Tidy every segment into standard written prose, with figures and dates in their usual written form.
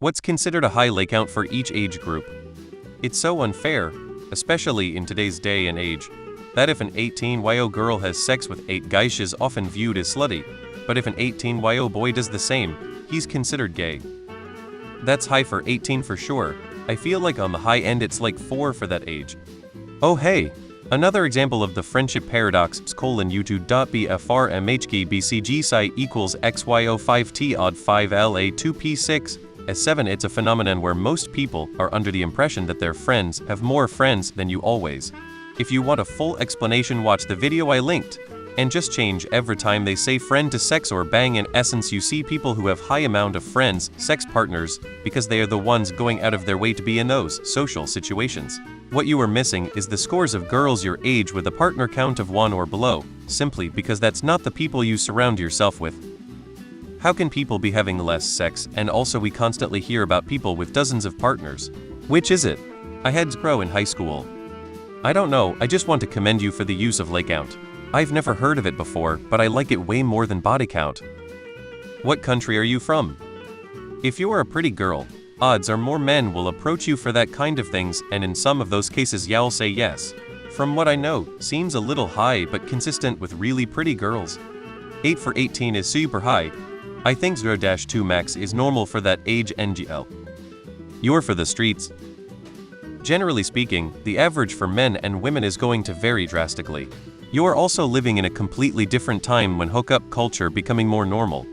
What's considered a high laycount for each age group? It's so unfair, especially in today's day and age, that if an 18-year-old girl has sex with 8 guys, she's often viewed as slutty, but if an 18-year-old boy does the same, he's considered gay. That's high for 18 for sure. I feel like on the high end it's like 4 for that age. Oh hey! Another example of the friendship paradox: u2.bfrmhgbcg psi equals xyo5t odd 5la2p6 s7. It's a phenomenon where most people are under the impression that their friends have more friends than you always. If you want a full explanation, watch the video I linked. And just change every time they say friend to sex or bang. In essence, you see people who have high amount of friends, sex partners, because they are the ones going out of their way to be in those social situations. What you are missing is the scores of girls your age with a partner count of 1 or below, simply because that's not the people you surround yourself with. How can people be having less sex, and also we constantly hear about people with dozens of partners? Which is it? I had zero in high school. I don't know, I just want to commend you for the use of laycount. I've never heard of it before, but I like it way more than body count. What country are you from? If you are a pretty girl, odds are more men will approach you for that kind of things, and in some of those cases y'all say yes. From what I know, seems a little high but consistent with really pretty girls. 8 for 18 is super high. I think 0-2 max is normal for that age. NGL. You're for the streets. Generally speaking, the average for men and women is going to vary drastically. You are also living in a completely different time when hookup culture becoming more normal.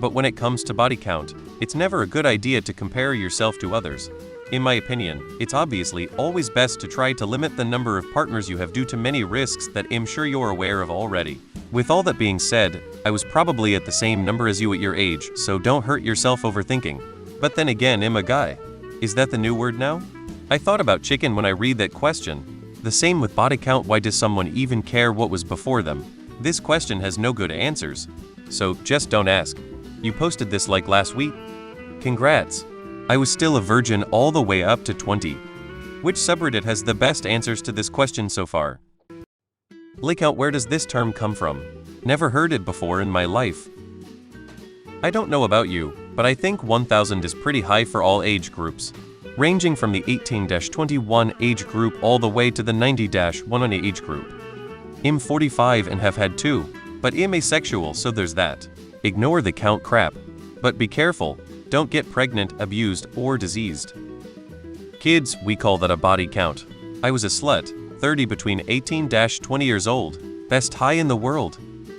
But when it comes to body count, it's never a good idea to compare yourself to others. In my opinion, it's obviously always best to try to limit the number of partners you have due to many risks that I'm sure you're aware of already. With all that being said, I was probably at the same number as you at your age, so don't hurt yourself overthinking. But then again, I'm a guy. Is that the new word now? I thought about chicken when I read that question. The same with body count. Why does someone even care what was before them? This question has no good answers. So just don't ask. You posted this like last week? Congrats. I was still a virgin all the way up to 20. Which subreddit has the best answers to this question so far? Laycount, where does this term come from? Never heard it before in my life. I don't know about you, but I think 1000 is pretty high for all age groups. Ranging from the 18-21 age group all the way to the 90-1 age group. I'm 45 and have had 2, but I'm asexual, so there's that. Ignore the count crap. But be careful, don't get pregnant, abused, or diseased. Kids, we call that a body count. I was a slut, 30 between 18-20 years old. Best high in the world.